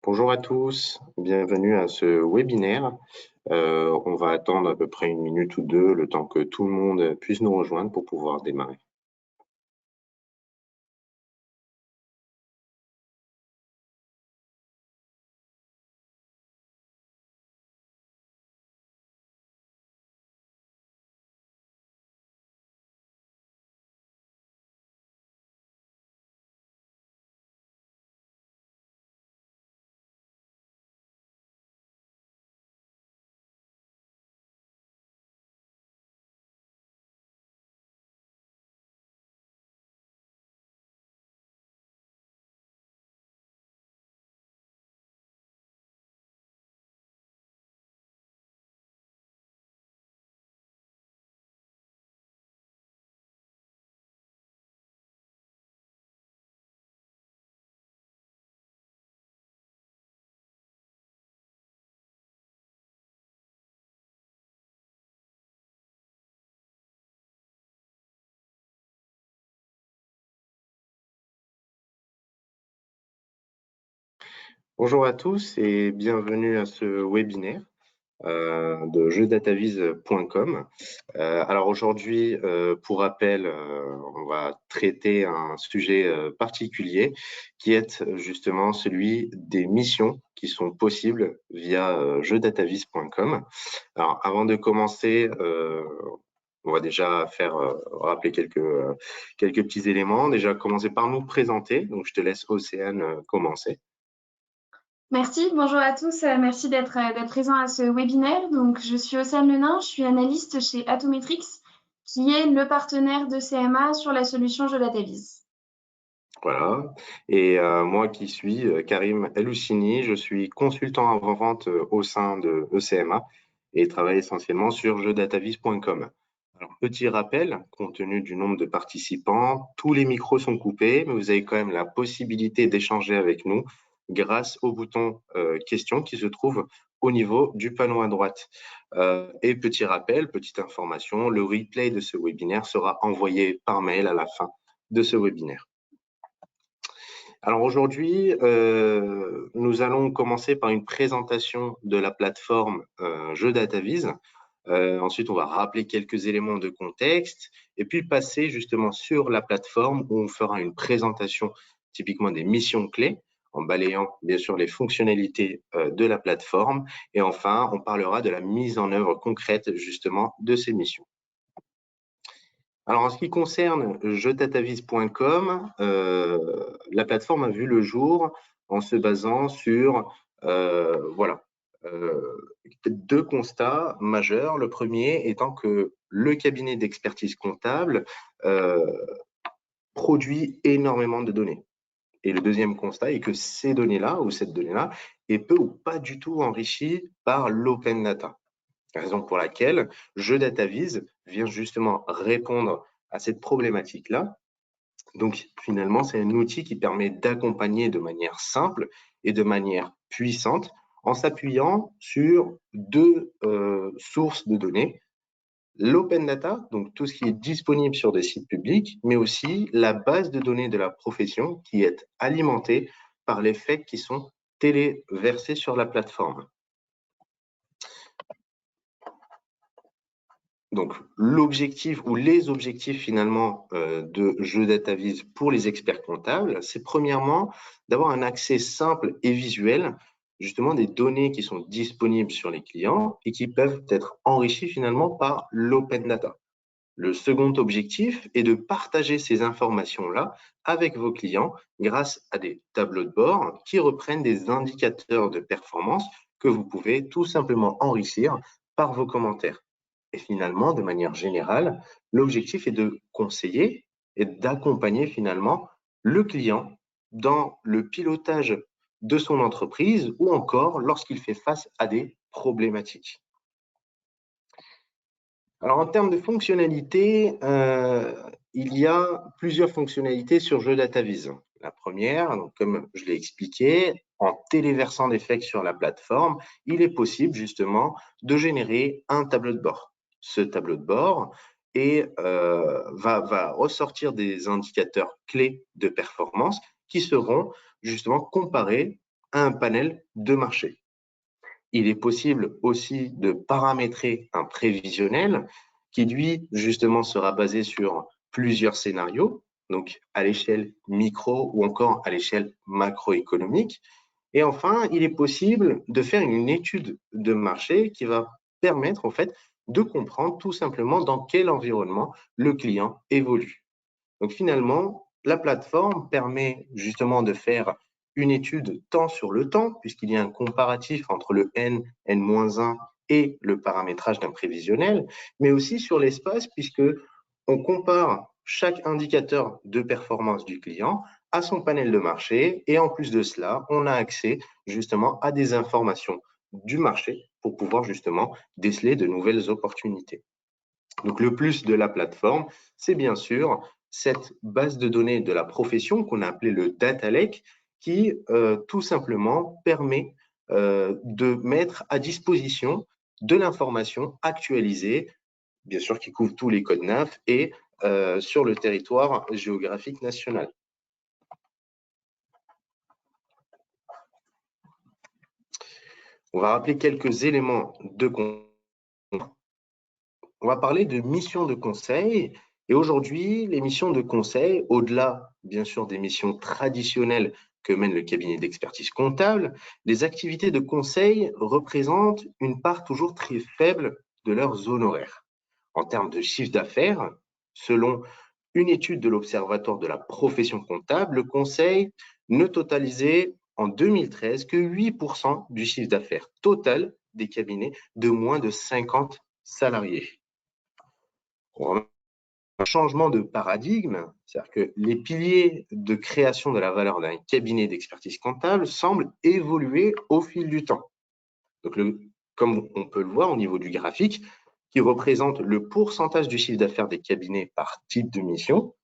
Bonjour à tous, bienvenue à ce webinaire. On va attendre à peu près 1 minute ou 2, le temps que tout le monde puisse nous rejoindre pour pouvoir démarrer. Bonjour à tous et bienvenue à ce webinaire de jeudatavis.com. Alors aujourd'hui, pour rappel, on va traiter un sujet particulier qui est justement celui des missions qui sont possibles via jeudatavis.com. Alors avant de commencer, on va déjà faire rappeler quelques petits éléments. Déjà commencer par nous présenter. Donc je te laisse Océane commencer. Merci, bonjour à tous, merci d'être présent à ce webinaire. Donc, je suis Océane Lenain, je suis analyste chez Atometrix, qui est le partenaire de CMA sur la solution jeudatavis. Voilà. Et moi qui suis Karim Eloussini, je suis consultant avant-vente au sein de ECMA et travaille essentiellement sur jeudatavis.com. Alors, petit rappel, compte tenu du nombre de participants, tous les micros sont coupés, mais vous avez quand même la possibilité d'échanger avec nous grâce au bouton questions qui se trouve au niveau du panneau à droite. Et petit rappel, petite information, le replay de ce webinaire sera envoyé par mail à la fin de ce webinaire. Alors aujourd'hui, nous allons commencer par une présentation de la plateforme jeudatavis. Ensuite, on va rappeler quelques éléments de contexte et puis passer justement sur la plateforme où on fera une présentation typiquement des missions clés en balayant bien sûr les fonctionnalités de la plateforme. Et enfin, on parlera de la mise en œuvre concrète justement de ces missions. Alors, en ce qui concerne jeudatavis.com, la plateforme a vu le jour en se basant sur deux constats majeurs. Le premier étant que le cabinet d'expertise comptable produit énormément de données. Et le deuxième constat est que ces données-là, ou cette donnée-là, est peu ou pas du tout enrichie par l'open data. Raison pour laquelle jeudatavis vient justement répondre à cette problématique-là. Donc finalement, c'est un outil qui permet d'accompagner de manière simple et de manière puissante en s'appuyant sur deux sources de données. L'open data, donc tout ce qui est disponible sur des sites publics, mais aussi la base de données de la profession qui est alimentée par les faits qui sont téléversés sur la plateforme. Donc, l'objectif ou les objectifs finalement de jeudatavis pour les experts comptables, c'est premièrement d'avoir un accès simple et visuel justement des données qui sont disponibles sur les clients et qui peuvent être enrichies finalement par l'open data. Le second objectif est de partager ces informations-là avec vos clients grâce à des tableaux de bord qui reprennent des indicateurs de performance que vous pouvez tout simplement enrichir par vos commentaires. Et finalement, de manière générale, l'objectif est de conseiller et d'accompagner finalement le client dans le pilotage de son entreprise ou encore lorsqu'il fait face à des problématiques. Alors, en termes de fonctionnalités, il y a plusieurs fonctionnalités sur jeudatavis. La première, donc, comme je l'ai expliqué, en téléversant des faits sur la plateforme, il est possible justement de générer un tableau de bord. Ce tableau de bord va ressortir des indicateurs clés de performance qui seront justement comparés à un panel de marché. Il est possible aussi de paramétrer un prévisionnel qui, lui, justement, sera basé sur plusieurs scénarios, donc à l'échelle micro ou encore à l'échelle macroéconomique. Et enfin, il est possible de faire une étude de marché qui va permettre, en fait, de comprendre tout simplement dans quel environnement le client évolue. Donc finalement, la plateforme permet justement de faire une étude tant sur le temps, puisqu'il y a un comparatif entre le N, N-1 et le paramétrage d'un prévisionnel, mais aussi sur l'espace, puisque on compare chaque indicateur de performance du client à son panel de marché, et en plus de cela, on a accès justement à des informations du marché pour pouvoir justement déceler de nouvelles opportunités. Donc le plus de la plateforme, c'est bien sûr cette base de données de la profession qu'on a appelée le data lake, qui tout simplement permet de mettre à disposition de l'information actualisée, bien sûr qui couvre tous les codes NAF et sur le territoire géographique national. On va rappeler quelques éléments de On va parler de missions de conseil. Et aujourd'hui, les missions de conseil, au-delà, bien sûr, des missions traditionnelles que mène le cabinet d'expertise comptable, les activités de conseil représentent une part toujours très faible de leurs honoraires. En termes de chiffre d'affaires, selon une étude de l'Observatoire de la profession comptable, le conseil ne totalisait en 2013 que 8% du chiffre d'affaires total des cabinets de moins de 50 salariés. Un changement de paradigme, c'est-à-dire que les piliers de création de la valeur d'un cabinet d'expertise comptable semblent évoluer au fil du temps. Donc, comme on peut le voir au niveau du graphique, qui représente le pourcentage du chiffre d'affaires des cabinets par type de mission,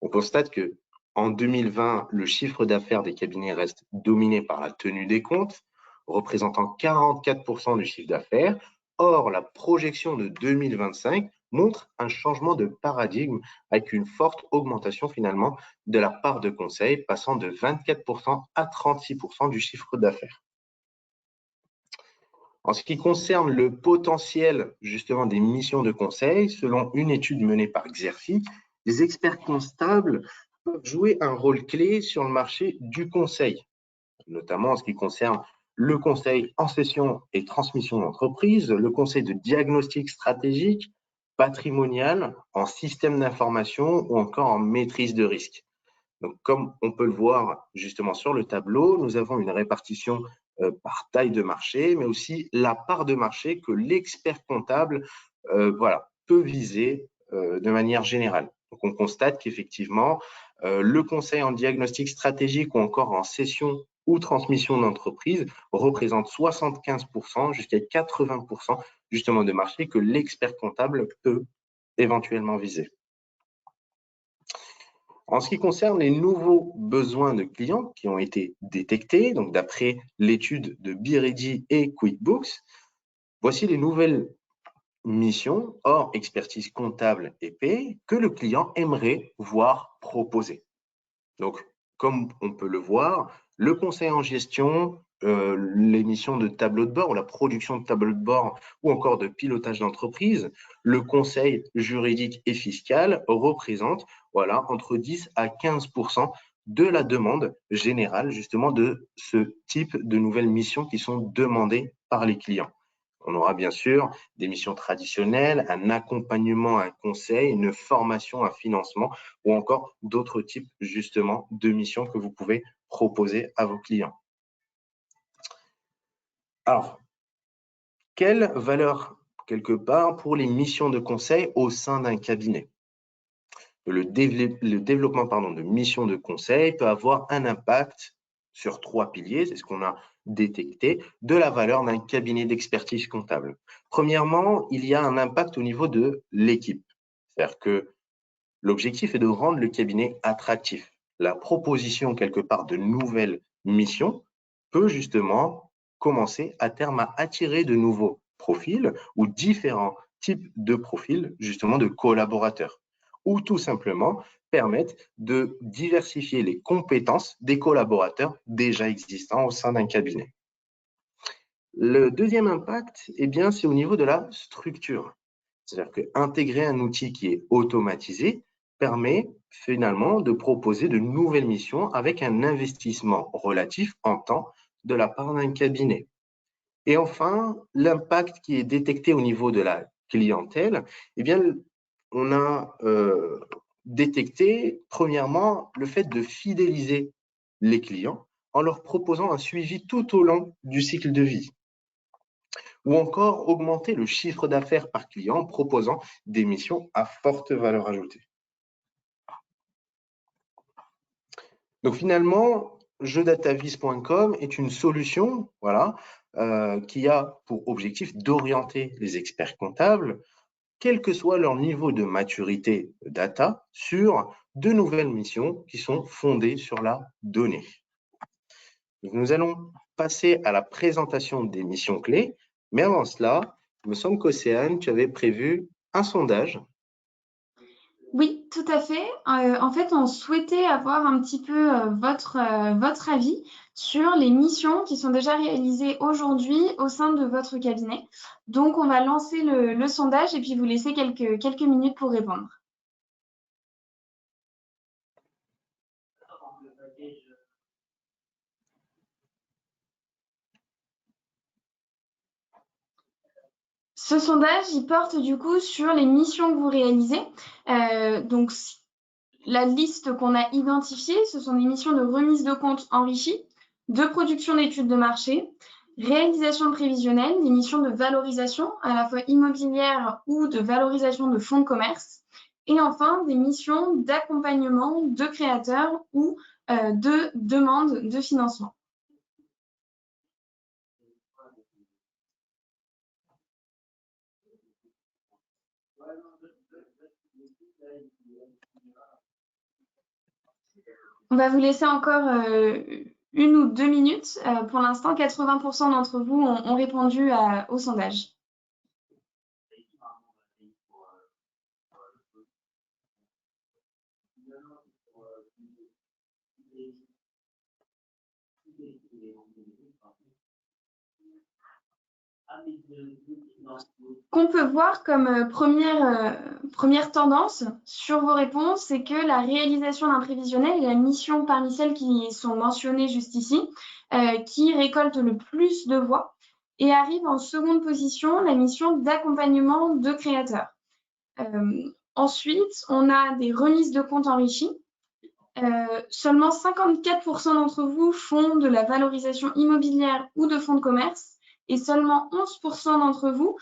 on constate que en 2020, le chiffre d'affaires des cabinets reste dominé par la tenue des comptes, représentant 44% du chiffre d'affaires. Or, la projection de 2025 montre un changement de paradigme avec une forte augmentation finalement de la part de conseil, passant de 24% à 36% du chiffre d'affaires. En ce qui concerne le potentiel justement des missions de conseil, selon une étude menée par Xerfi, les experts comptables peuvent jouer un rôle clé sur le marché du conseil, notamment en ce qui concerne le conseil en cession et transmission d'entreprise, le conseil de diagnostic stratégique, patrimonial, en système d'information ou encore en maîtrise de risque. Donc, comme on peut le voir justement sur le tableau, nous avons une répartition par taille de marché, mais aussi la part de marché que l'expert comptable peut viser de manière générale. Donc, on constate qu'effectivement, le conseil en diagnostic stratégique ou encore en cession ou transmission d'entreprise représente 75% jusqu'à 80% justement de marché que l'expert comptable peut éventuellement viser. En ce qui concerne les nouveaux besoins de clients qui ont été détectés, donc d'après l'étude de BeReady et QuickBooks, voici les nouvelles missions hors expertise comptable et paie que le client aimerait voir proposer. Donc, comme on peut le voir, le conseil en gestion, les missions de tableau de bord ou la production de tableau de bord ou encore de pilotage d'entreprise, le conseil juridique et fiscal représente entre 10 à 15% de la demande générale justement de ce type de nouvelles missions qui sont demandées par les clients. On aura bien sûr des missions traditionnelles, un accompagnement, un conseil, une formation, un financement ou encore d'autres types justement de missions que vous pouvez proposer à vos clients. Alors, quelle valeur quelque part pour les missions de conseil au sein d'un cabinet? Le développement de missions de conseil peut avoir un impact sur 3 piliers, c'est ce qu'on a détecté, de la valeur d'un cabinet d'expertise comptable. Premièrement, il y a un impact au niveau de l'équipe. C'est-à-dire que l'objectif est de rendre le cabinet attractif. La proposition quelque part de nouvelles missions peut justement commencer à terme à attirer de nouveaux profils ou différents types de profils justement de collaborateurs, ou tout simplement permettent de diversifier les compétences des collaborateurs déjà existants au sein d'un cabinet. Le deuxième impact, eh bien, c'est au niveau de la structure. C'est-à-dire qu'intégrer un outil qui est automatisé permet finalement de proposer de nouvelles missions avec un investissement relatif en temps de la part d'un cabinet. Et enfin, l'impact qui est détecté au niveau de la clientèle, eh bien, on a détecté, premièrement, le fait de fidéliser les clients en leur proposant un suivi tout au long du cycle de vie, ou encore augmenter le chiffre d'affaires par client en proposant des missions à forte valeur ajoutée. Donc finalement, jeudatavis.com est une solution qui a pour objectif d'orienter les experts comptables, quel que soit leur niveau de maturité data, sur de nouvelles missions qui sont fondées sur la donnée. Donc, nous allons passer à la présentation des missions clés, mais avant cela, il me semble qu'Océane, tu avais prévu un sondage. Oui, tout à fait. En fait, on souhaitait avoir un petit peu votre avis sur les missions qui sont déjà réalisées aujourd'hui au sein de votre cabinet. Donc, on va lancer le sondage et puis vous laisser quelques minutes pour répondre. Ce sondage, il porte du coup sur les missions que vous réalisez. Donc, la liste qu'on a identifiée, ce sont des missions de remise de compte enrichie, de production d'études de marché, réalisation prévisionnelle, des missions de valorisation à la fois immobilière ou de valorisation de fonds de commerce, et enfin des missions d'accompagnement de créateurs ou de demande de financement. On va vous laisser encore 1 ou 2 minutes. Pour l'instant, 80% d'entre vous ont répondu au sondage. Qu'on peut voir comme première tendance sur vos réponses, c'est que la réalisation d'un prévisionnel est la mission parmi celles qui sont mentionnées juste ici, qui récolte le plus de voix, et arrive en seconde position la mission d'accompagnement de créateurs. Ensuite, on a des remises de comptes enrichies. Seulement 54% d'entre vous font de la valorisation immobilière ou de fonds de commerce, et seulement 11% d'entre vous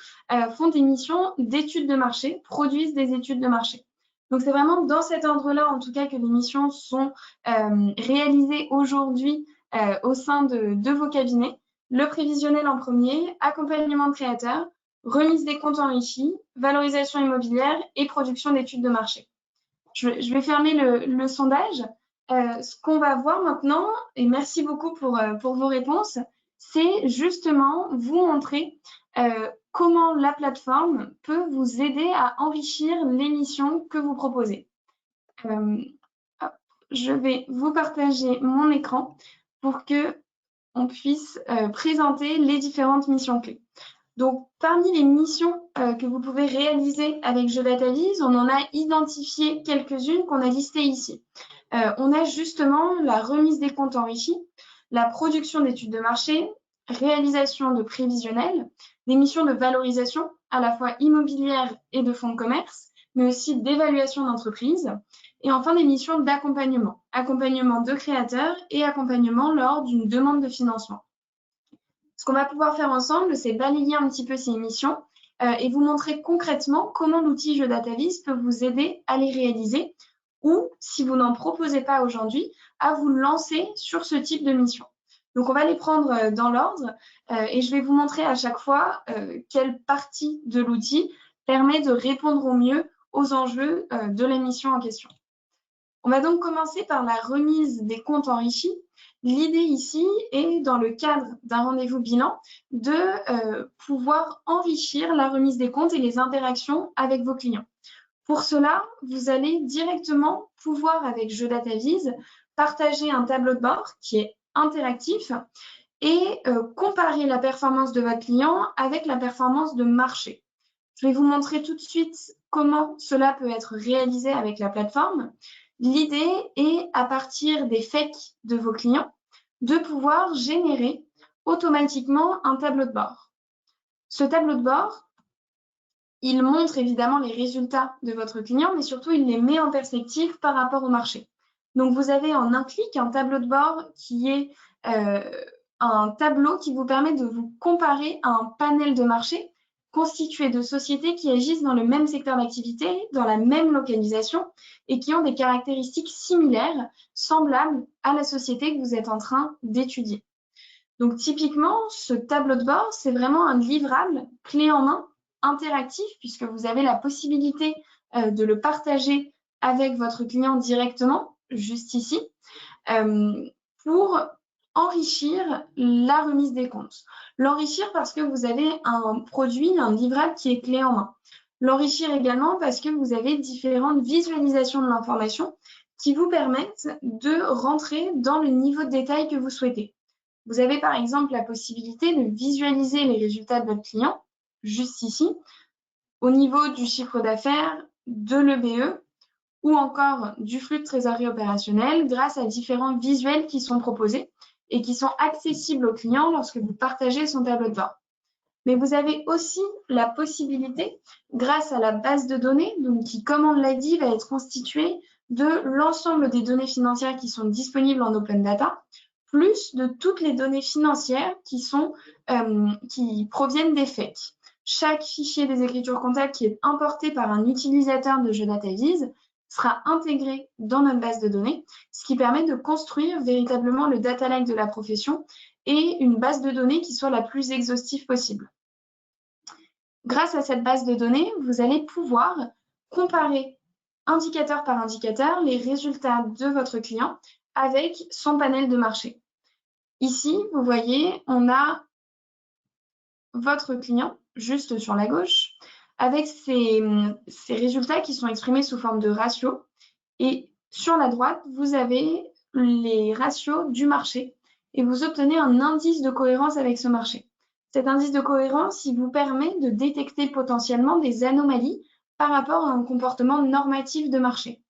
font des missions d'études de marché, produisent des études de marché. Donc, c'est vraiment dans cet ordre-là, en tout cas, que les missions sont réalisées aujourd'hui au sein de vos cabinets. Le prévisionnel en premier, accompagnement de créateurs, remise des comptes enrichis, valorisation immobilière et production d'études de marché. Je vais fermer le sondage. Ce qu'on va voir maintenant, et merci beaucoup pour vos réponses, c'est justement vous montrer comment la plateforme peut vous aider à enrichir les missions que vous proposez. Je vais vous partager mon écran pour qu'on puisse présenter les différentes missions clés. Donc, parmi les missions que vous pouvez réaliser avec JeDataVis, on en a identifié quelques-unes qu'on a listées ici. On a justement la remise des comptes enrichis, la production d'études de marché, réalisation de prévisionnels, des missions de valorisation à la fois immobilière et de fonds de commerce, mais aussi d'évaluation d'entreprise, et enfin des missions d'accompagnement, accompagnement de créateurs et accompagnement lors d'une demande de financement. Ce qu'on va pouvoir faire ensemble, c'est balayer un petit peu ces missions et vous montrer concrètement comment l'outil JeDataVis peut vous aider à les réaliser ou, si vous n'en proposez pas aujourd'hui, à vous lancer sur ce type de mission. Donc, on va les prendre dans l'ordre et je vais vous montrer à chaque fois quelle partie de l'outil permet de répondre au mieux aux enjeux de la mission en question. On va donc commencer par la remise des comptes enrichis. L'idée ici est, dans le cadre d'un rendez-vous bilan, de pouvoir enrichir la remise des comptes et les interactions avec vos clients. Pour cela, vous allez directement pouvoir, avec Jeux DataVis, partager un tableau de bord qui est interactif et comparer la performance de votre client avec la performance de marché. Je vais vous montrer tout de suite comment cela peut être réalisé avec la plateforme. L'idée est, à partir des faits de vos clients, de pouvoir générer automatiquement un tableau de bord. Ce tableau de bord, il montre évidemment les résultats de votre client, mais surtout, il les met en perspective par rapport au marché. Donc, vous avez en un clic un tableau de bord qui est un tableau qui vous permet de vous comparer à un panel de marché constitué de sociétés qui agissent dans le même secteur d'activité, dans la même localisation et qui ont des caractéristiques similaires, semblables à la société que vous êtes en train d'étudier. Donc, typiquement, ce tableau de bord, c'est vraiment un livrable clé en main interactif puisque vous avez la possibilité de le partager avec votre client directement, juste ici, pour enrichir la remise des comptes. L'enrichir parce que vous avez un produit, un livrable qui est clé en main. L'enrichir également parce que vous avez différentes visualisations de l'information qui vous permettent de rentrer dans le niveau de détail que vous souhaitez. Vous avez par exemple la possibilité de visualiser les résultats de votre client, juste ici, au niveau du chiffre d'affaires, de l'EBE ou encore du flux de trésorerie opérationnel grâce à différents visuels qui sont proposés et qui sont accessibles au client lorsque vous partagez son tableau de bord. Mais vous avez aussi la possibilité, grâce à la base de données, donc qui, comme on l'a dit, va être constituée de l'ensemble des données financières qui sont disponibles en open data, plus de toutes les données financières qui proviennent des FEC. Chaque fichier des écritures comptables qui est importé par un utilisateur de Jeux DataVis sera intégré dans notre base de données, ce qui permet de construire véritablement le data lake de la profession et une base de données qui soit la plus exhaustive possible. Grâce à cette base de données, vous allez pouvoir comparer indicateur par indicateur les résultats de votre client avec son panel de marché. Ici, vous voyez, on a votre client juste sur la gauche avec ses résultats qui sont exprimés sous forme de ratios. Et sur la droite, vous avez les ratios du marché et vous obtenez un indice de cohérence avec ce marché. Cet indice de cohérence, il vous permet de détecter potentiellement des anomalies par rapport à un comportement normatif de marché.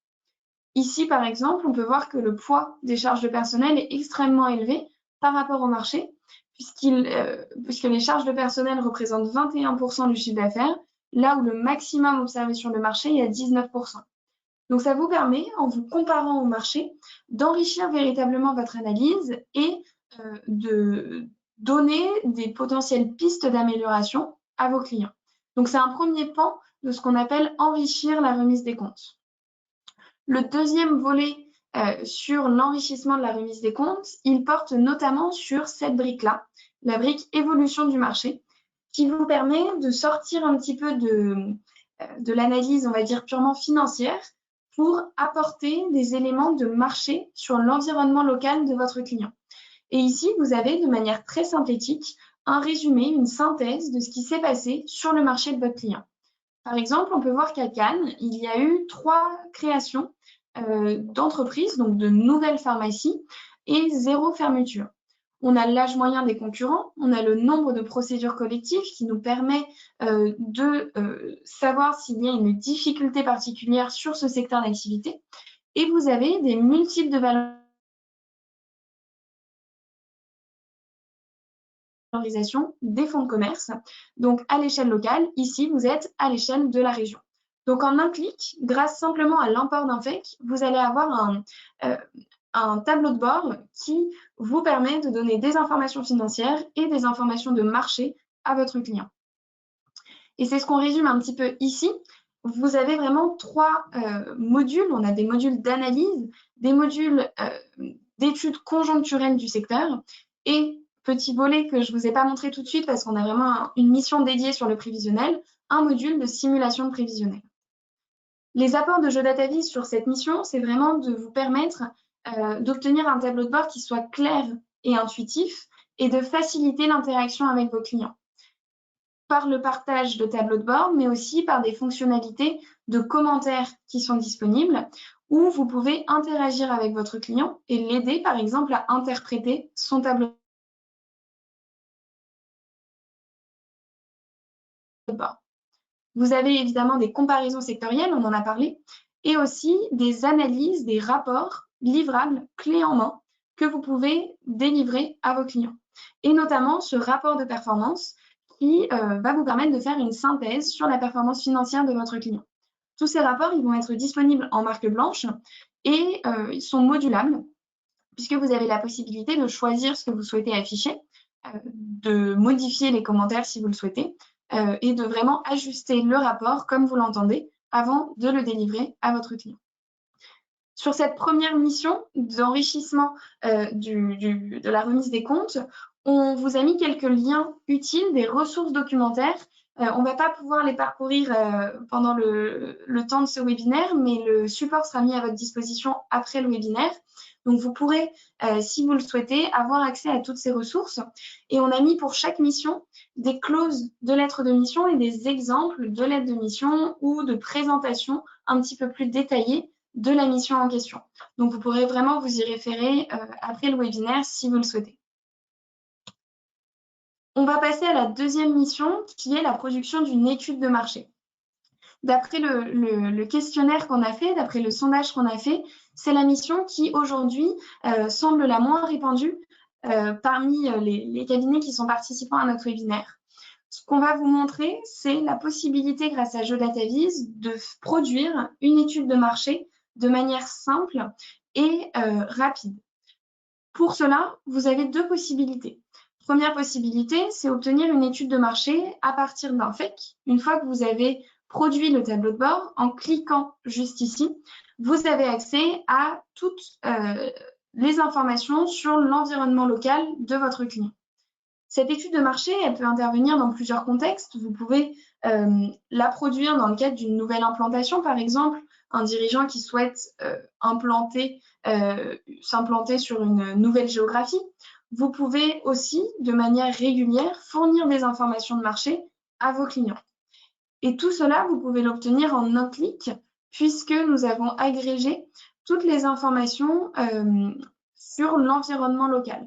Ici, par exemple, on peut voir que le poids des charges de personnel est extrêmement élevé par rapport au marché, puisque les charges de personnel représentent 21% du chiffre d'affaires, là où le maximum observé sur le marché est à 19%. Donc, ça vous permet, en vous comparant au marché, d'enrichir véritablement votre analyse et de donner des potentielles pistes d'amélioration à vos clients. Donc, c'est un premier pan de ce qu'on appelle enrichir la remise des comptes. Le deuxième volet sur l'enrichissement de la remise des comptes, il porte notamment sur cette brique-là, la brique évolution du marché, qui vous permet de sortir un petit peu de l'analyse, on va dire, purement financière pour apporter des éléments de marché sur l'environnement local de votre client. Et ici, vous avez de manière très synthétique un résumé, une synthèse de ce qui s'est passé sur le marché de votre client. Par exemple, on peut voir qu'à Cannes, il y a eu 3 créations d'entreprises, donc de nouvelles pharmacies, et 0 fermeture. On a l'âge moyen des concurrents, on a le nombre de procédures collectives qui nous permet de savoir s'il y a une difficulté particulière sur ce secteur d'activité. Et vous avez des multiples de valorisation des fonds de commerce. Donc, à l'échelle locale, ici, vous êtes à l'échelle de la région. Donc, en un clic, grâce simplement à l'import d'un FEC, vous allez avoir un tableau de bord qui vous permet de donner des informations financières et des informations de marché à votre client. Et c'est ce qu'on résume un petit peu ici. Vous avez vraiment 3 modules. On a des modules d'analyse, des modules d'études conjoncturelles du secteur et petit volet que je ne vous ai pas montré tout de suite parce qu'on a vraiment une mission dédiée sur le prévisionnel, un module de simulation de prévisionnel. Les apports de Jeux DataVis sur cette mission, c'est vraiment de vous permettre d'obtenir un tableau de bord qui soit clair et intuitif et de faciliter l'interaction avec vos clients par le partage de tableaux de bord, mais aussi par des fonctionnalités de commentaires qui sont disponibles, où vous pouvez interagir avec votre client et l'aider, par exemple, à interpréter son tableau de bord. Vous avez évidemment des comparaisons sectorielles, on en a parlé, et aussi des analyses, des rapports livrables clés en main que vous pouvez délivrer à vos clients. Et notamment ce rapport de performance qui va vous permettre de faire une synthèse sur la performance financière de votre client. Tous ces rapports, ils vont être disponibles en marque blanche et ils sont modulables puisque vous avez la possibilité de choisir ce que vous souhaitez afficher, de modifier les commentaires si vous le souhaitez et de vraiment ajuster le rapport comme vous l'entendez avant de le délivrer à votre client. Sur cette première mission d'enrichissement de la remise des comptes, on vous a mis quelques liens utiles, des ressources documentaires. On ne va pas pouvoir les parcourir pendant le temps de ce webinaire, mais le support sera mis à votre disposition après le webinaire. Donc, vous pourrez, si vous le souhaitez, avoir accès à toutes ces ressources. Et on a mis pour chaque mission des clauses de lettres de mission et des exemples de lettres de mission ou de présentations un petit peu plus détaillées de la mission en question. Donc, vous pourrez vraiment vous y référer après le webinaire si vous le souhaitez. On va passer à la deuxième mission qui est la production d'une étude de marché. D'après le questionnaire qu'on a fait, d'après le sondage qu'on a fait, c'est la mission qui aujourd'hui semble la moins répandue parmi les cabinets qui sont participants à notre webinaire. Ce qu'on va vous montrer, c'est la possibilité grâce à GeoDataVis de produire une étude de marché de manière simple et rapide. Pour cela, vous avez deux possibilités. Première possibilité, c'est obtenir une étude de marché à partir d'un FEC. Une fois que vous avez produit le tableau de bord, en cliquant juste ici, vous avez accès à toutes les informations sur l'environnement local de votre client. Cette étude de marché, elle peut intervenir dans plusieurs contextes. Vous pouvez la produire dans le cadre d'une nouvelle implantation, par exemple, un dirigeant qui souhaite s'implanter sur une nouvelle géographie. Vous pouvez aussi, de manière régulière, fournir des informations de marché à vos clients. Et tout cela, vous pouvez l'obtenir en un clic, puisque nous avons agrégé toutes les informations sur l'environnement local.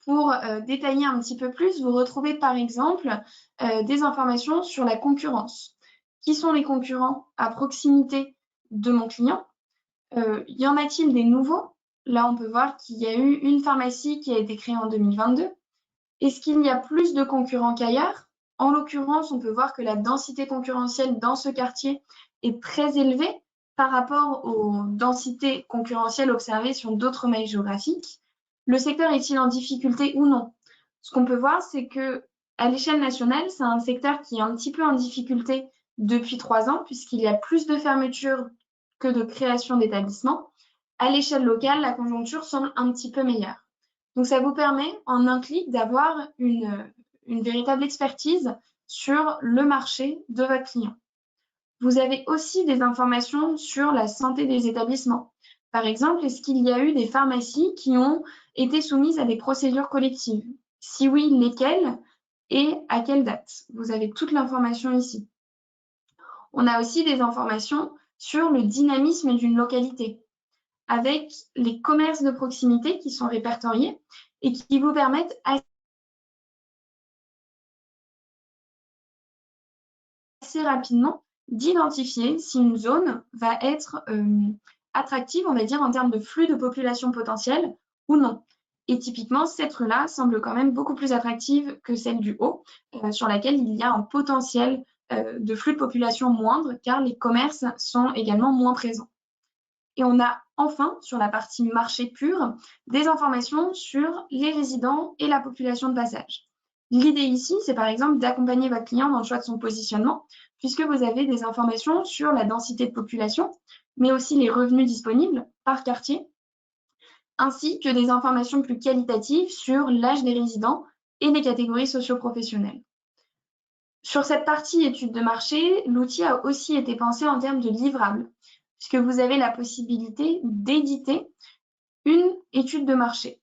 Pour détailler un petit peu plus, vous retrouvez par exemple des informations sur la concurrence. Qui sont les concurrents à proximité de mon client? Y en a-t-il des nouveaux? Là, on peut voir qu'il y a eu une pharmacie qui a été créée en 2022. Est-ce qu'il y a plus de concurrents qu'ailleurs? En l'occurrence, on peut voir que la densité concurrentielle dans ce quartier est très élevée par rapport aux densités concurrentielles observées sur d'autres mailles géographiques. Le secteur est-il en difficulté ou non? Ce qu'on peut voir, c'est que à l'échelle nationale, c'est un secteur qui est un petit peu en difficulté depuis 3 ans, puisqu'il y a plus de fermetures que de création d'établissements. À l'échelle locale, la conjoncture semble un petit peu meilleure. Donc, ça vous permet, en un clic, d'avoir une véritable expertise sur le marché de votre client. Vous avez aussi des informations sur la santé des établissements. Par exemple, est-ce qu'il y a eu des pharmacies qui ont été soumises à des procédures collectives? Si oui, lesquelles et à quelle date? Vous avez toute l'information ici. On a aussi des informations sur le dynamisme d'une localité, avec les commerces de proximité qui sont répertoriés et qui vous permettent assez rapidement d'identifier si une zone va être attractive, on va dire, en termes de flux de population potentielle ou non. Et typiquement, cette rue-là semble quand même beaucoup plus attractive que celle du haut, sur laquelle il y a un potentiel de flux de population moindre, car les commerces sont également moins présents. Et on a enfin, sur la partie marché pur, des informations sur les résidents et la population de passage. L'idée ici, c'est par exemple d'accompagner votre client dans le choix de son positionnement, puisque vous avez des informations sur la densité de population, mais aussi les revenus disponibles par quartier, ainsi que des informations plus qualitatives sur l'âge des résidents et les catégories socio-professionnelles. Sur cette partie étude de marché, l'outil a aussi été pensé en termes de livrables, puisque vous avez la possibilité d'éditer une étude de marché.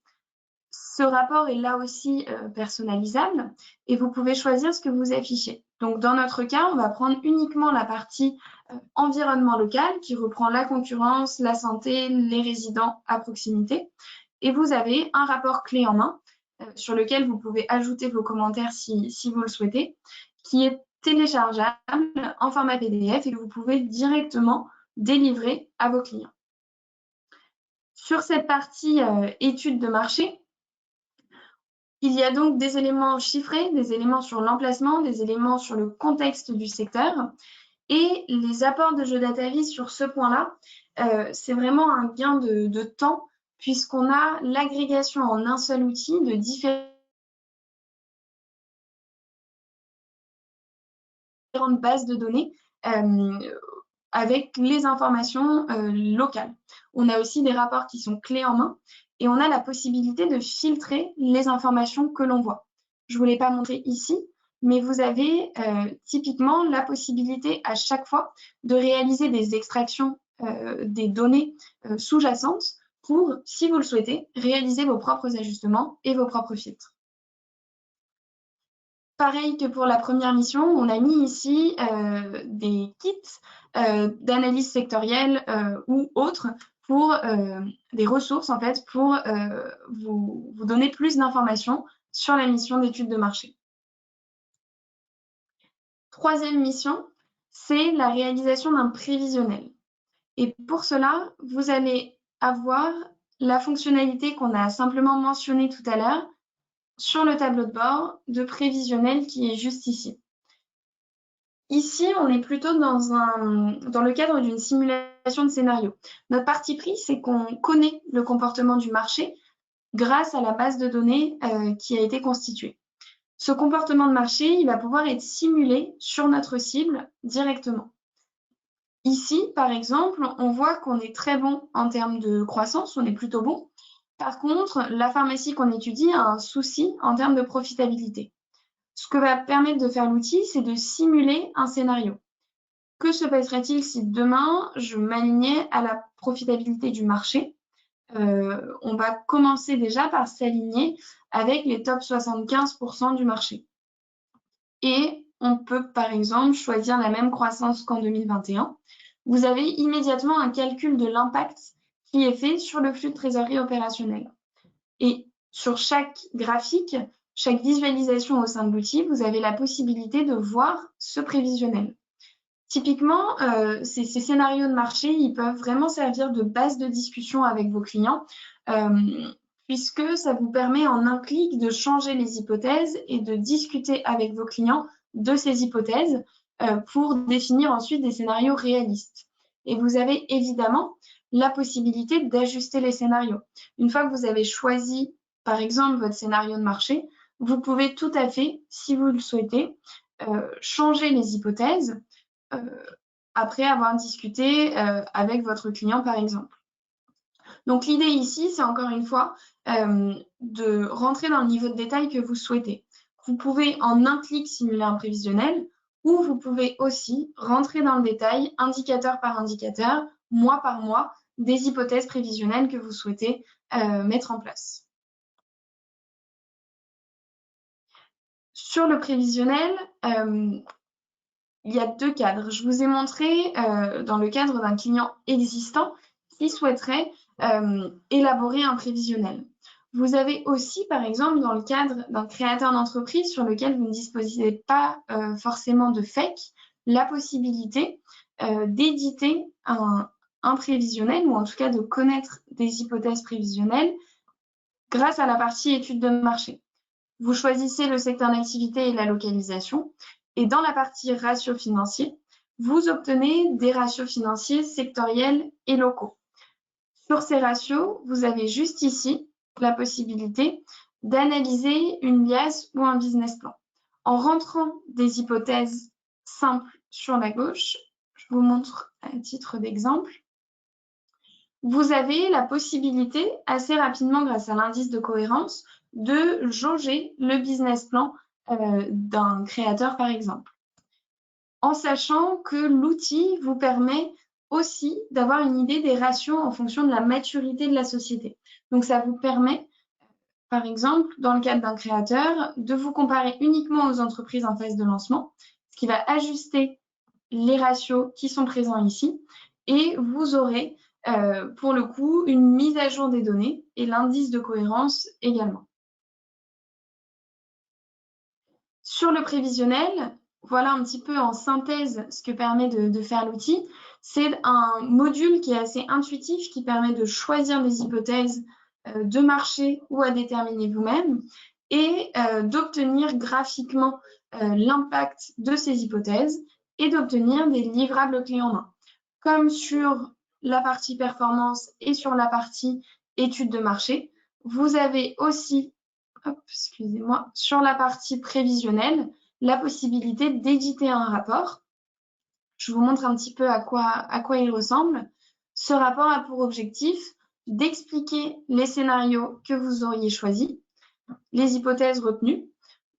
Ce rapport est là aussi personnalisable et vous pouvez choisir ce que vous affichez. Donc, dans notre cas, on va prendre uniquement la partie environnement local qui reprend la concurrence, la santé, les résidents à proximité. Et vous avez un rapport clé en main sur lequel vous pouvez ajouter vos commentaires si vous le souhaitez, qui est téléchargeable en format PDF et que vous pouvez directement délivrer à vos clients. Sur cette partie étude de marché, il y a donc des éléments chiffrés, des éléments sur l'emplacement, des éléments sur le contexte du secteur. Et les apports de GeoDataVis sur ce point-là, c'est vraiment un gain de temps puisqu'on a l'agrégation en un seul outil de différentes bases de données avec les informations locales. On a aussi des rapports qui sont clés en main et on a la possibilité de filtrer les informations que l'on voit. Je ne vous l'ai pas montré ici, mais vous avez typiquement la possibilité à chaque fois de réaliser des extractions des données sous-jacentes pour, si vous le souhaitez, réaliser vos propres ajustements et vos propres filtres. Pareil que pour la première mission, on a mis ici des kits d'analyse sectorielle ou autres pour des ressources en fait pour vous donner plus d'informations sur la mission d'étude de marché. Troisième mission, c'est la réalisation d'un prévisionnel. Et pour cela, vous allez avoir la fonctionnalité qu'on a simplement mentionnée tout à l'heure sur le tableau de bord de prévisionnel qui est juste ici. Ici, on est plutôt dans le cadre d'une simulation de scénario. Notre parti pris, c'est qu'on connaît le comportement du marché grâce à la base de données qui a été constituée. Ce comportement de marché, il va pouvoir être simulé sur notre cible directement. Ici, par exemple, on voit qu'on est très bon en termes de croissance, on est plutôt bon. Par contre, la pharmacie qu'on étudie a un souci en termes de profitabilité. Ce que va permettre de faire l'outil, c'est de simuler un scénario. Que se passerait-il si demain, je m'alignais à la profitabilité du marché? On va commencer déjà par s'aligner avec les top 75% du marché. Et on peut, par exemple, choisir la même croissance qu'en 2021. Vous avez immédiatement un calcul de l'impact qui est fait sur le flux de trésorerie opérationnel. Et sur chaque graphique, chaque visualisation au sein de l'outil, vous avez la possibilité de voir ce prévisionnel. Typiquement, ces scénarios de marché, ils peuvent vraiment servir de base de discussion avec vos clients, puisque ça vous permet en un clic de changer les hypothèses et de discuter avec vos clients de ces hypothèses pour définir ensuite des scénarios réalistes. Et vous avez évidemment la possibilité d'ajuster les scénarios. Une fois que vous avez choisi, par exemple, votre scénario de marché, vous pouvez tout à fait, si vous le souhaitez, changer les hypothèses après avoir discuté avec votre client, par exemple. Donc, l'idée ici, c'est encore une fois de rentrer dans le niveau de détail que vous souhaitez. Vous pouvez en un clic simuler un prévisionnel ou vous pouvez aussi rentrer dans le détail, indicateur par indicateur, mois par mois, des hypothèses prévisionnelles que vous souhaitez mettre en place. Sur le prévisionnel, il y a deux cadres. Je vous ai montré dans le cadre d'un client existant qui souhaiterait élaborer un prévisionnel. Vous avez aussi, par exemple, dans le cadre d'un créateur d'entreprise sur lequel vous ne disposez pas forcément de FEC, la possibilité d'éditer un prévisionnel ou en tout cas de connaître des hypothèses prévisionnelles grâce à la partie étude de marché. Vous choisissez le secteur d'activité et la localisation. Et dans la partie ratios financiers, vous obtenez des ratios financiers sectoriels et locaux. Sur ces ratios, vous avez juste ici la possibilité d'analyser une liasse ou un business plan. En rentrant des hypothèses simples sur la gauche, je vous montre à titre d'exemple, vous avez la possibilité assez rapidement, grâce à l'indice de cohérence, de jauger le business plan d'un créateur, par exemple. En sachant que l'outil vous permet aussi d'avoir une idée des ratios en fonction de la maturité de la société. Donc, ça vous permet, par exemple, dans le cadre d'un créateur, de vous comparer uniquement aux entreprises en phase de lancement. ce qui va ajuster les ratios qui sont présents ici. Et vous aurez, pour le coup, une mise à jour des données et l'indice de cohérence également. Sur le prévisionnel, voilà un petit peu en synthèse ce que permet de faire l'outil. C'est un module qui est assez intuitif, qui permet de choisir des hypothèses de marché ou à déterminer vous-même et d'obtenir graphiquement l'impact de ces hypothèses et d'obtenir des livrables clés en main. Comme sur la partie performance et sur la partie études de marché, vous avez aussi, excusez-moi, sur la partie prévisionnelle, la possibilité d'éditer un rapport. Je vous montre un petit peu à quoi il ressemble. Ce rapport a pour objectif d'expliquer les scénarios que vous auriez choisis, les hypothèses retenues,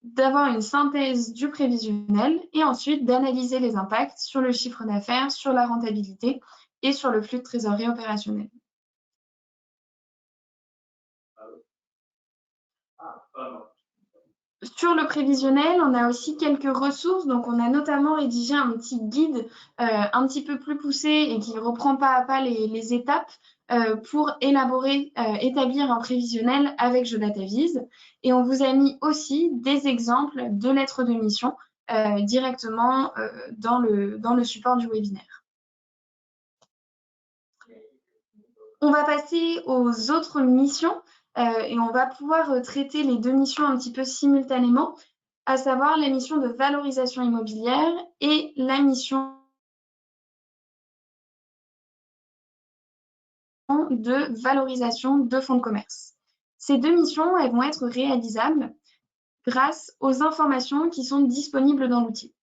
d'avoir une synthèse du prévisionnel et ensuite d'analyser les impacts sur le chiffre d'affaires, sur la rentabilité et sur le flux de trésorerie opérationnel. Sur le prévisionnel, on a aussi quelques ressources. Donc, on a notamment rédigé un petit guide un petit peu plus poussé et qui reprend pas à pas les étapes pour établir un prévisionnel avec GeoDataVis. Et on vous a mis aussi des exemples de lettres de mission directement dans le support du webinaire. On va passer aux autres missions et on va pouvoir traiter les deux missions un petit peu simultanément, à savoir la mission de valorisation immobilière et la mission de valorisation de fonds de commerce. Ces deux missions, elles vont être réalisables grâce aux informations qui sont disponibles dans l'outil.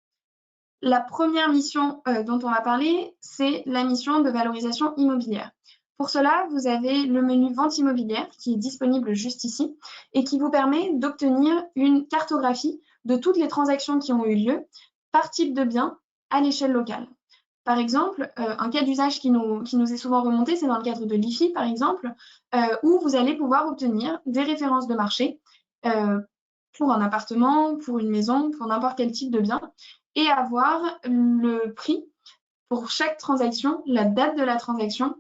La première mission dont on va parler, c'est la mission de valorisation immobilière. Pour cela, vous avez le menu Vente immobilière qui est disponible juste ici et qui vous permet d'obtenir une cartographie de toutes les transactions qui ont eu lieu par type de bien à l'échelle locale. Par exemple, un cas d'usage qui nous est souvent remonté, c'est dans le cadre de l'IFI, par exemple, où vous allez pouvoir obtenir des références de marché pour un appartement, pour une maison, pour n'importe quel type de bien, et avoir le prix pour chaque transaction, la date de la transaction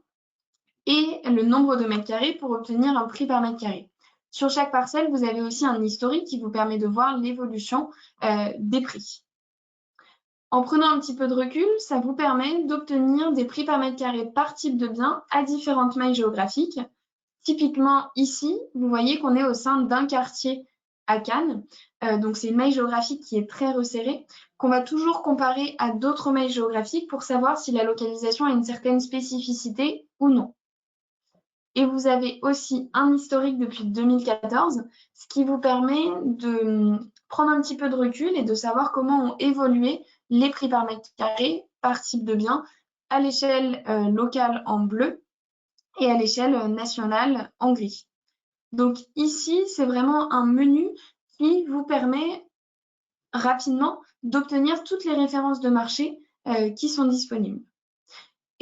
et le nombre de mètres carrés pour obtenir un prix par mètre carré. Sur chaque parcelle, vous avez aussi un historique qui vous permet de voir l'évolution des prix. En prenant un petit peu de recul, ça vous permet d'obtenir des prix par mètre carré par type de bien à différentes mailles géographiques. Typiquement, ici, vous voyez qu'on est au sein d'un quartier à Cannes. Donc, c'est une maille géographique qui est très resserrée, qu'on va toujours comparer à d'autres mailles géographiques pour savoir si la localisation a une certaine spécificité ou non. Et vous avez aussi un historique depuis 2014, ce qui vous permet de prendre un petit peu de recul et de savoir comment ont évolué les prix par mètre carré par type de bien à l'échelle locale en bleu et à l'échelle nationale en gris. Donc ici, c'est vraiment un menu qui vous permet rapidement d'obtenir toutes les références de marché qui sont disponibles.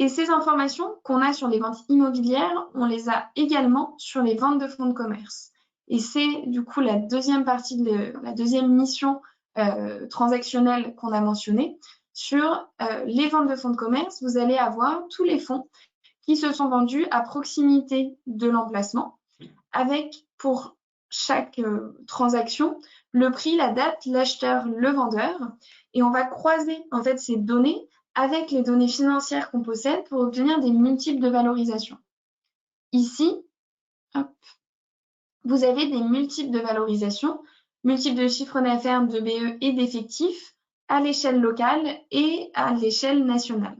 Et ces informations qu'on a sur les ventes immobilières, on les a également sur les ventes de fonds de commerce. Et c'est du coup la deuxième partie la deuxième mission transactionnelle qu'on a mentionnée. Sur les ventes de fonds de commerce, vous allez avoir tous les fonds qui se sont vendus à proximité de l'emplacement, avec pour chaque transaction le prix, la date, l'acheteur, le vendeur. Et on va croiser en fait ces données avec les données financières qu'on possède pour obtenir des multiples de valorisation. Ici, hop, vous avez des multiples de valorisation, multiples de chiffre d'affaires, de BE et d'effectifs à l'échelle locale et à l'échelle nationale.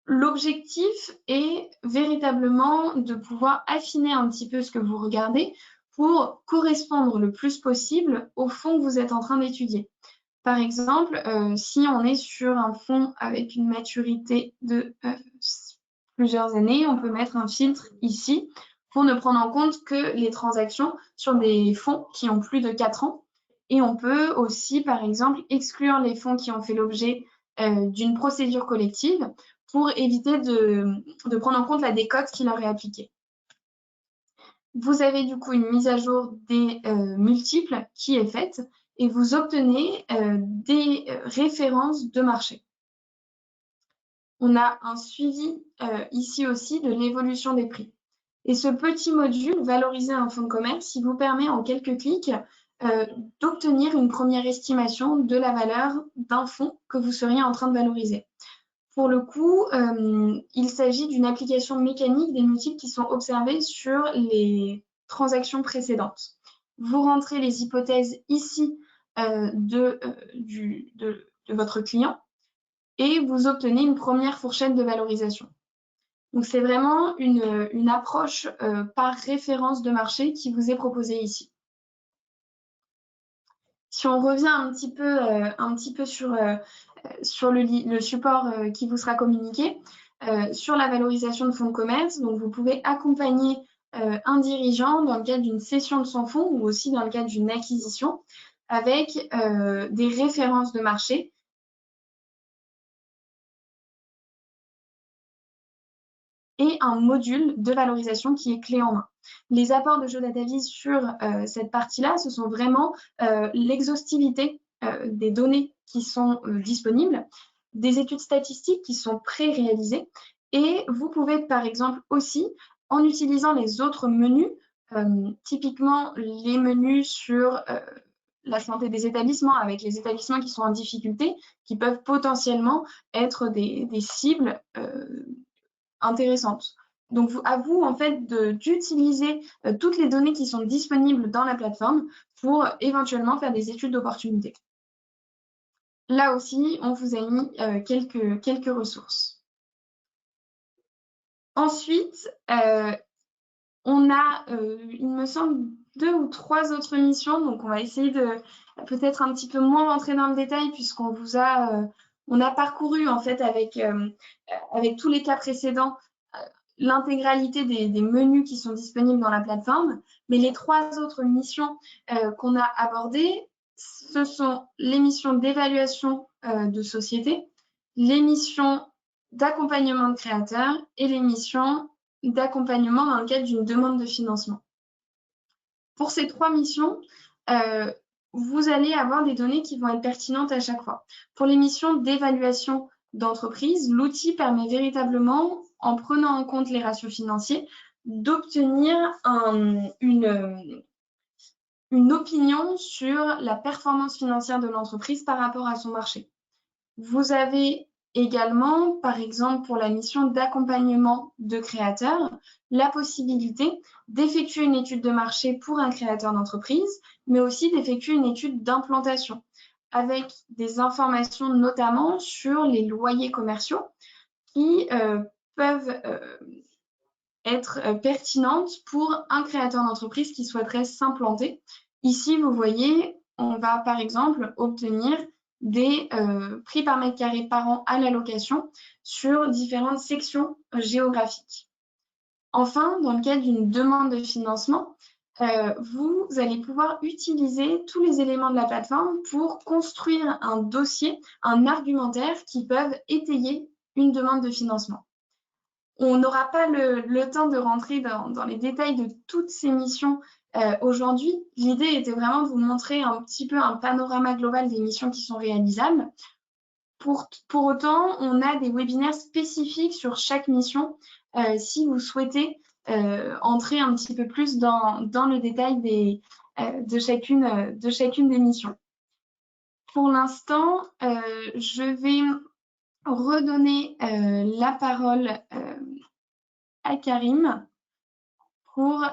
L'objectif est véritablement de pouvoir affiner un petit peu ce que vous regardez pour correspondre le plus possible au fonds que vous êtes en train d'étudier. Par exemple, si on est sur un fonds avec une maturité de plusieurs années, on peut mettre un filtre ici pour ne prendre en compte que les transactions sur des fonds qui ont plus de 4 ans. Et on peut aussi, par exemple, exclure les fonds qui ont fait l'objet d'une procédure collective pour éviter de prendre en compte la décote qui leur est appliquée. Vous avez du coup une mise à jour des multiples qui est faite et vous obtenez des références de marché. On a un suivi ici aussi de l'évolution des prix. Et ce petit module, valoriser un fonds de commerce, il vous permet en quelques clics d'obtenir une première estimation de la valeur d'un fonds que vous seriez en train de valoriser. Pour le coup, il s'agit d'une application mécanique des multiples qui sont observés sur les transactions précédentes. Vous rentrez les hypothèses ici de votre client et vous obtenez une première fourchette de valorisation. Donc, c'est vraiment une approche par référence de marché qui vous est proposée ici. Si on revient un petit peu sur le support qui vous sera communiqué, sur la valorisation de fonds de commerce, donc vous pouvez accompagner un dirigeant dans le cadre d'une cession de son fonds ou aussi dans le cadre d'une acquisition avec des références de marché et un module de valorisation qui est clé en main. Les apports de GeoDataVis sur cette partie-là, ce sont vraiment l'exhaustivité des données qui sont disponibles, des études statistiques qui sont pré-réalisées, et vous pouvez par exemple aussi, en utilisant les autres menus, typiquement les menus sur la santé des établissements, avec les établissements qui sont en difficulté, qui peuvent potentiellement être des cibles intéressantes. Donc, à vous, en fait, d'utiliser toutes les données qui sont disponibles dans la plateforme pour éventuellement faire des études d'opportunité. Là aussi, on vous a mis quelques ressources. Ensuite, on a, il me semble, 2 ou 3 autres missions. Donc, on va essayer de peut-être un petit peu moins rentrer dans le détail puisqu'on vous a, on a parcouru, en fait, avec tous les cas précédents, l'intégralité des menus qui sont disponibles dans la plateforme. Mais les 3 autres missions qu'on a abordées, ce sont les missions d'évaluation de société, les missions d'accompagnement de créateurs et les missions d'accompagnement dans le cadre d'une demande de financement. Pour ces 3 missions, vous allez avoir des données qui vont être pertinentes à chaque fois. Pour les missions d'évaluation d'entreprise, l'outil permet véritablement, en prenant en compte les ratios financiers, d'obtenir une opinion sur la performance financière de l'entreprise par rapport à son marché. Vous avez également, par exemple, pour la mission d'accompagnement de créateurs, la possibilité d'effectuer une étude de marché pour un créateur d'entreprise, mais aussi d'effectuer une étude d'implantation, avec des informations notamment sur les loyers commerciaux qui peuvent être pertinentes pour un créateur d'entreprise qui souhaiterait s'implanter. Ici, vous voyez, on va par exemple obtenir des prix par mètre carré par an à la location sur différentes sections géographiques. Enfin, dans le cadre d'une demande de financement, vous allez pouvoir utiliser tous les éléments de la plateforme pour construire un dossier, un argumentaire qui peuvent étayer une demande de financement. On n'aura pas le temps de rentrer dans les détails de toutes ces missions aujourd'hui. L'idée était vraiment de vous montrer un petit peu un panorama global des missions qui sont réalisables. Pour autant, on a des webinaires spécifiques sur chaque mission si vous souhaitez entrer un petit peu plus dans le détail de chacune des missions. Pour l'instant, je vais redonner la parole à Karim pour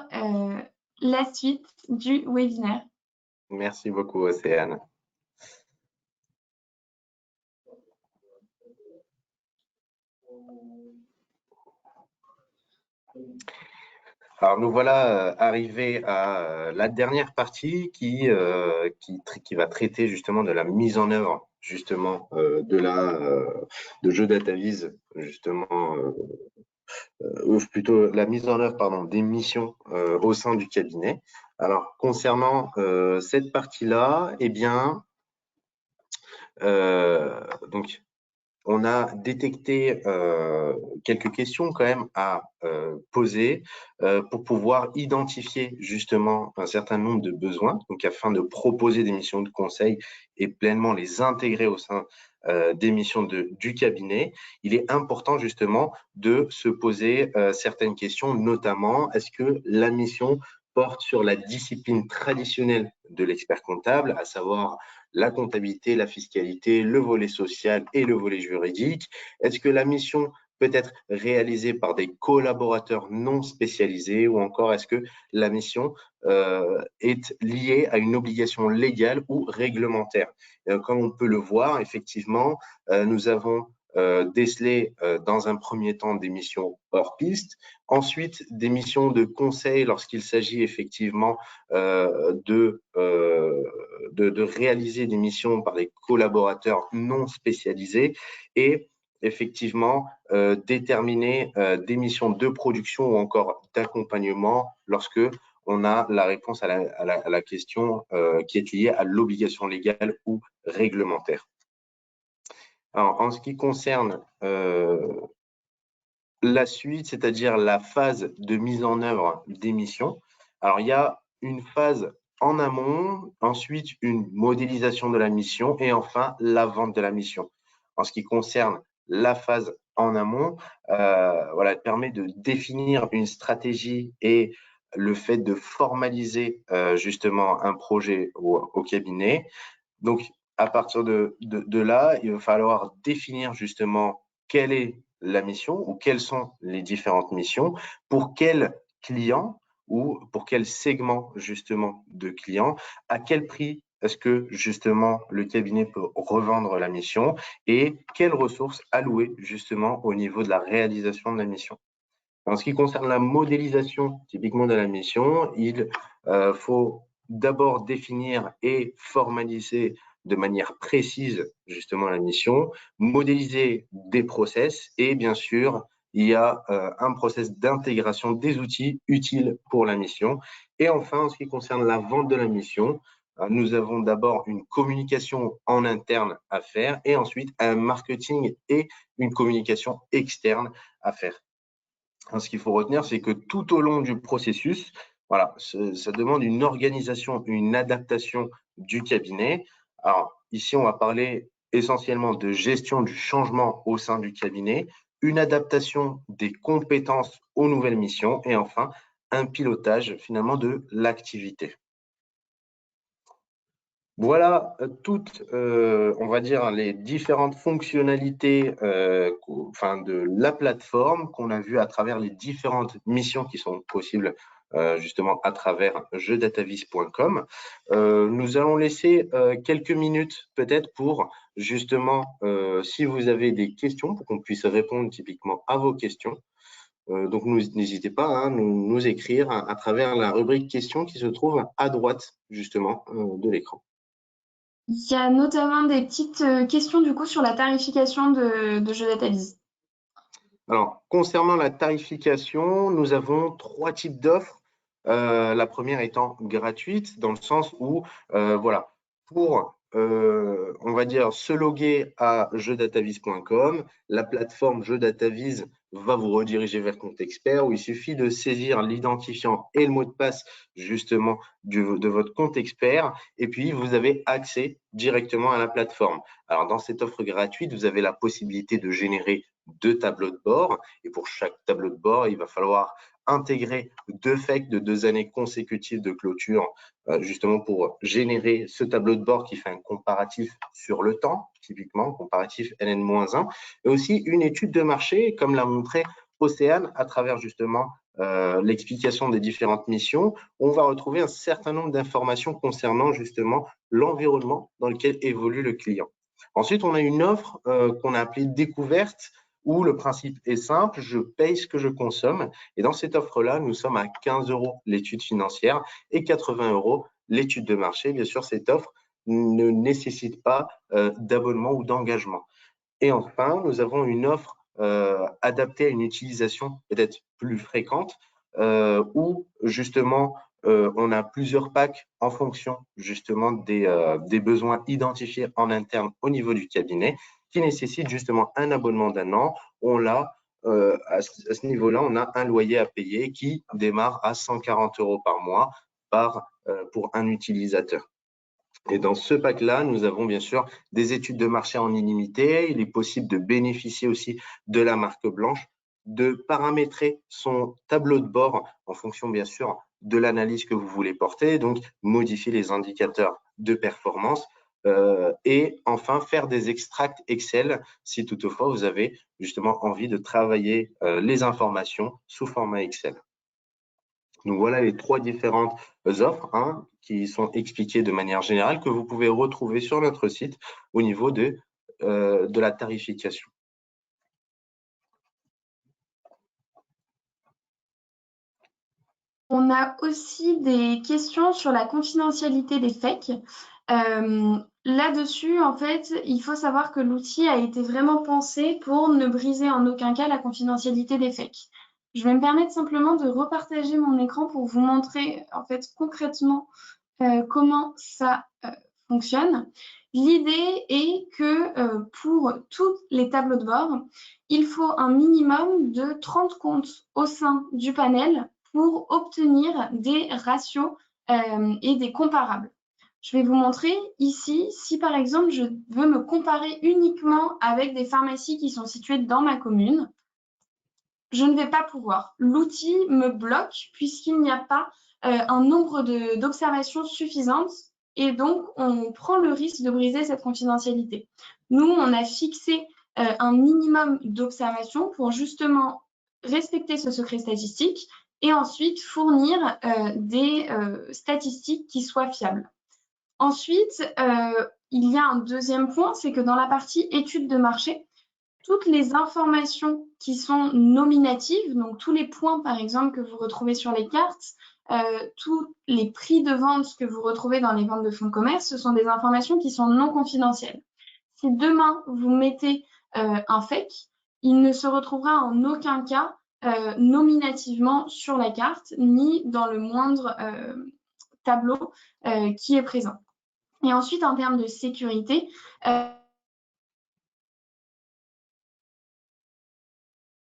la suite du webinaire. Merci beaucoup, Océane. Alors nous voilà arrivés à la dernière partie qui va traiter justement de la mise en œuvre justement de GeoDataVis justement ou plutôt la mise en œuvre pardon des missions au sein du cabinet. Alors concernant cette partie-là, eh bien donc on a détecté quelques questions quand même à poser pour pouvoir identifier justement un certain nombre de besoins, donc afin de proposer des missions de conseil et pleinement les intégrer au sein des missions du cabinet. Il est important justement de se poser certaines questions, notamment est-ce que la mission porte sur la discipline traditionnelle de l'expert comptable, à savoir la comptabilité, la fiscalité, le volet social et le volet juridique? Est-ce que la mission peut être réalisée par des collaborateurs non spécialisés, ou encore est-ce que la mission est liée à une obligation légale ou réglementaire? Comme on peut le voir, effectivement, nous avons décelé dans un premier temps des missions hors piste, ensuite des missions de conseil lorsqu'il s'agit effectivement de réaliser des missions par des collaborateurs non spécialisés, et effectivement déterminer des missions de production ou encore d'accompagnement lorsque on a la réponse à la question qui est liée à l'obligation légale ou réglementaire. Alors, en ce qui concerne la suite, c'est-à-dire la phase de mise en œuvre des missions, alors il y a une phase en amont, ensuite une modélisation de la mission et enfin la vente de la mission. En ce qui concerne la phase en amont, voilà, elle permet de définir une stratégie et le fait de formaliser justement un projet au cabinet. Donc, à partir de là, il va falloir définir justement quelle est la mission ou quelles sont les différentes missions, pour quel client ou pour quel segment justement de clients, à quel prix est-ce que justement le cabinet peut revendre la mission et quelles ressources allouer justement au niveau de la réalisation de la mission. En ce qui concerne la modélisation typiquement de la mission, il faut d'abord définir et formaliser de manière précise justement la mission, modéliser des process et bien sûr, il y a un process d'intégration des outils utiles pour la mission. Et enfin, en ce qui concerne la vente de la mission, nous avons d'abord une communication en interne à faire et ensuite un marketing et une communication externe à faire. Ce qu'il faut retenir, c'est que tout au long du processus, voilà, ça demande une organisation, une adaptation du cabinet. Alors, ici, on va parler essentiellement de gestion du changement au sein du cabinet, une adaptation des compétences aux nouvelles missions et enfin, un pilotage finalement de l'activité. Voilà toutes, on va dire, les différentes fonctionnalités de la plateforme qu'on a vues à travers les différentes missions qui sont possibles justement à travers jeudatavis.com. Nous allons laisser quelques minutes peut-être pour justement, si vous avez des questions, pour qu'on puisse répondre typiquement à vos questions. Donc, n'hésitez pas à nous écrire à travers la rubrique questions qui se trouve à droite justement de l'écran. Il y a notamment des petites questions du coup sur la tarification de JeuDataVis. Alors, concernant la tarification, nous avons 3 types d'offres. La première étant gratuite, dans le sens où, voilà, pour, on va dire, se loguer à jeudatavis.com, la plateforme JeuDatavis va vous rediriger vers Compte Expert, où il suffit de saisir l'identifiant et le mot de passe justement de votre compte expert, et puis vous avez accès directement à la plateforme. Alors, dans cette offre gratuite, vous avez la possibilité de générer 2 tableaux de bord, et pour chaque tableau de bord, il va falloir intégrer 2 FEC de 2 années consécutives de clôture, justement pour générer ce tableau de bord qui fait un comparatif sur le temps, typiquement, comparatif NN-1, et aussi une étude de marché, comme l'a montré Océane à travers justement l'explication des différentes missions. On va retrouver un certain nombre d'informations concernant justement l'environnement dans lequel évolue le client. Ensuite, on a une offre qu'on a appelée découverte, où le principe est simple, je paye ce que je consomme. Et dans cette offre-là, nous sommes à 15 € l'étude financière et 80 € l'étude de marché. Bien sûr, cette offre ne nécessite pas d'abonnement ou d'engagement. Et enfin, nous avons une offre adaptée à une utilisation peut-être plus fréquente, où justement on a plusieurs packs en fonction justement des besoins identifiés en interne au niveau du cabinet. qui nécessite justement un abonnement d'1 an. On l'a à ce niveau-là, on a un loyer à payer qui démarre à 140 € par mois pour un utilisateur. Et dans ce pack-là, nous avons bien sûr des études de marché en illimité. Il est possible de bénéficier aussi de la marque blanche, de paramétrer son tableau de bord en fonction bien sûr de l'analyse que vous voulez porter, donc modifier les indicateurs de performance et enfin faire des extracts Excel si toutefois vous avez justement envie de travailler les informations sous format Excel. Donc voilà les 3 différentes offres qui sont expliquées de manière générale que vous pouvez retrouver sur notre site au niveau de la tarification. On a aussi des questions sur la confidentialité des FEC. Là-dessus, en fait, il faut savoir que l'outil a été vraiment pensé pour ne briser en aucun cas la confidentialité des FEC. Je vais me permettre simplement de repartager mon écran pour vous montrer en fait concrètement comment ça fonctionne. L'idée est que pour tous les tableaux de bord, il faut un minimum de 30 comptes au sein du panel pour obtenir des ratios et des comparables. Je vais vous montrer ici, si par exemple je veux me comparer uniquement avec des pharmacies qui sont situées dans ma commune, je ne vais pas pouvoir. L'outil me bloque puisqu'il n'y a pas un nombre d'observations suffisantes et donc on prend le risque de briser cette confidentialité. Nous, on a fixé un minimum d'observations pour justement respecter ce secret statistique et ensuite fournir des statistiques qui soient fiables. Ensuite, il y a un deuxième point, c'est que dans la partie études de marché, toutes les informations qui sont nominatives, donc tous les points par exemple que vous retrouvez sur les cartes, tous les prix de vente que vous retrouvez dans les ventes de fonds de commerce, ce sont des informations qui sont non confidentielles. Si demain vous mettez un FEC, il ne se retrouvera en aucun cas nominativement sur la carte, ni dans le moindre tableau qui est présent. Et ensuite, en termes de sécurité,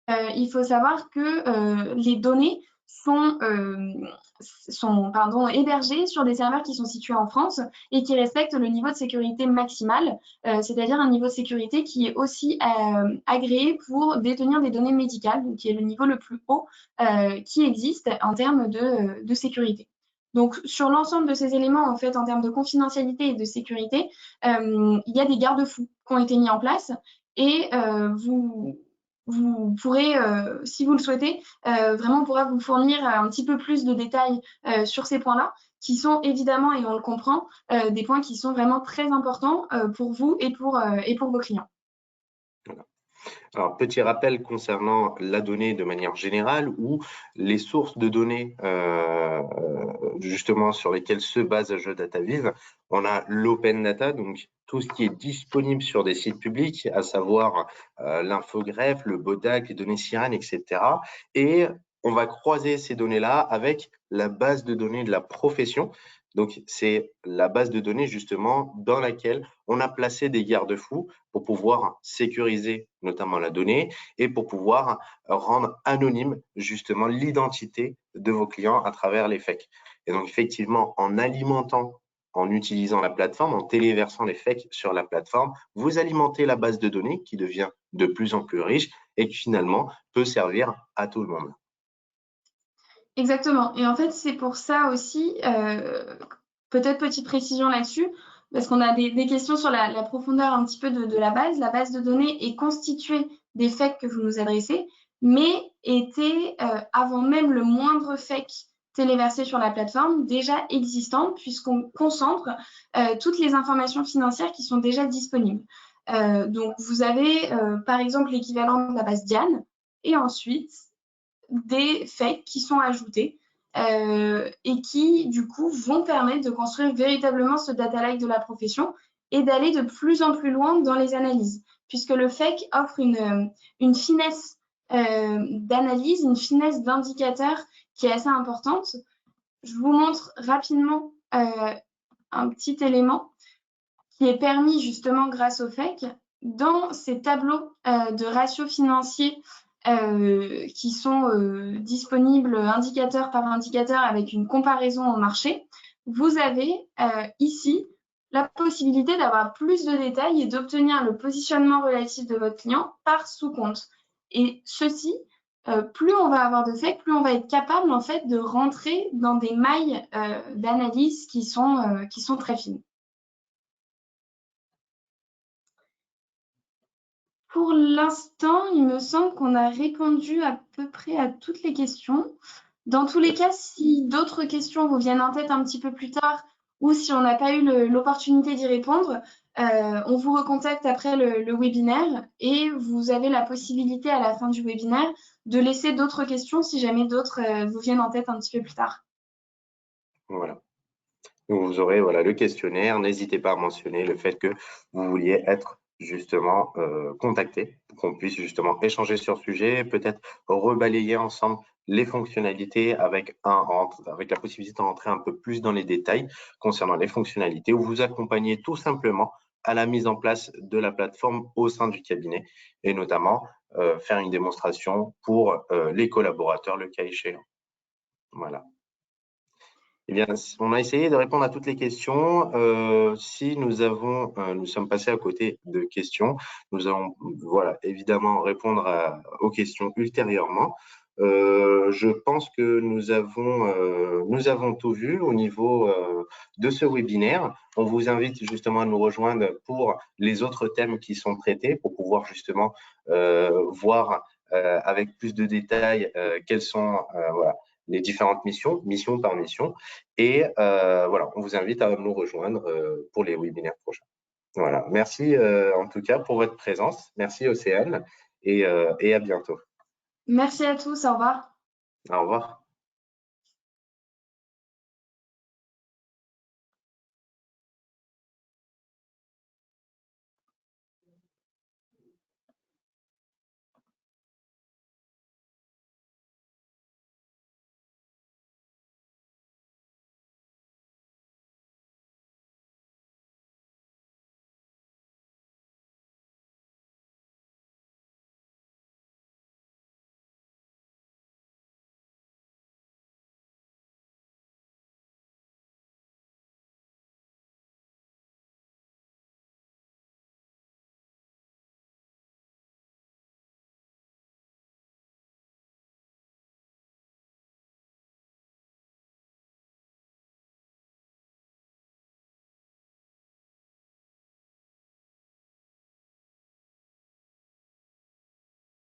il faut savoir que les données sont hébergées sur des serveurs qui sont situés en France et qui respectent le niveau de sécurité maximal, c'est-à-dire un niveau de sécurité qui est aussi agréé pour détenir des données médicales, donc qui est le niveau le plus haut qui existe en termes de sécurité. Donc, sur l'ensemble de ces éléments, en fait, en termes de confidentialité et de sécurité, il y a des garde-fous qui ont été mis en place et vous pourrez, si vous le souhaitez, vraiment on pourra vous fournir un petit peu plus de détails sur ces points-là, qui sont évidemment, et on le comprend, des points qui sont vraiment très importants pour vous et pour vos clients. Voilà. Alors, petit rappel concernant la donnée de manière générale ou les sources de données justement sur lesquelles se base GeoDataVis. On a l'open data, donc tout ce qui est disponible sur des sites publics, à savoir l'infogreffe, le BODAC, les données SIREN, etc. Et on va croiser ces données-là avec la base de données de la profession. Donc, c'est la base de données justement dans laquelle on a placé des garde-fous pour pouvoir sécuriser notamment la donnée et pour pouvoir rendre anonyme justement l'identité de vos clients à travers les FEC. Et donc, effectivement, en alimentant, en utilisant la plateforme, en téléversant les FEC sur la plateforme, vous alimentez la base de données qui devient de plus en plus riche et qui finalement peut servir à tout le monde. Exactement. Et en fait, c'est pour ça aussi, peut-être petite précision là-dessus, parce qu'on a des questions sur la profondeur un petit peu de la base. La base de données est constituée des FEC que vous nous adressez, mais était, avant même le moindre FEC téléversé sur la plateforme, déjà existante, puisqu'on concentre toutes les informations financières qui sont déjà disponibles. Donc, vous avez, par exemple, l'équivalent de la base Diane, et ensuite, des faits qui sont ajoutés et qui, du coup, vont permettre de construire véritablement ce data lake de la profession et d'aller de plus en plus loin dans les analyses, puisque le FEC offre une finesse d'analyse, une finesse d'indicateur qui est assez importante. Je vous montre rapidement un petit élément qui est permis justement grâce au FEC. dans ces tableaux de ratios financiers qui sont disponibles indicateur par indicateur avec une comparaison au marché, vous avez ici la possibilité d'avoir plus de détails et d'obtenir le positionnement relatif de votre client par sous-compte. Et ceci, plus on va avoir de faits, plus on va être capable en fait de rentrer dans des mailles d'analyse qui sont très fines. Pour l'instant, il me semble qu'on a répondu à peu près à toutes les questions. Dans tous les cas, si d'autres questions vous viennent en tête un petit peu plus tard ou si on n'a pas eu l'opportunité d'y répondre, on vous recontacte après le webinaire et vous avez la possibilité à la fin du webinaire de laisser d'autres questions si jamais d'autres vous viennent en tête un petit peu plus tard. Voilà. Donc, vous aurez le questionnaire. N'hésitez pas à mentionner le fait que vous vouliez être justement contacté pour qu'on puisse justement échanger sur le sujet, peut-être rebalayer ensemble les fonctionnalités avec la possibilité d'entrer un peu plus dans les détails concernant les fonctionnalités ou vous accompagner tout simplement à la mise en place de la plateforme au sein du cabinet et notamment faire une démonstration pour les collaborateurs le cas échéant. Voilà. Eh bien, on a essayé de répondre à toutes les questions. Si nous sommes passés à côté de questions, nous allons évidemment répondre aux questions ultérieurement. Je pense que nous avons tout vu au niveau de ce webinaire. On vous invite justement à nous rejoindre pour les autres thèmes qui sont traités pour pouvoir justement voir avec plus de détails quelles sont les différentes missions, mission par mission. Et on vous invite à nous rejoindre pour les webinaires prochains. Voilà. Merci en tout cas pour votre présence. Merci Océane et à bientôt. Merci à tous. Au revoir. Au revoir.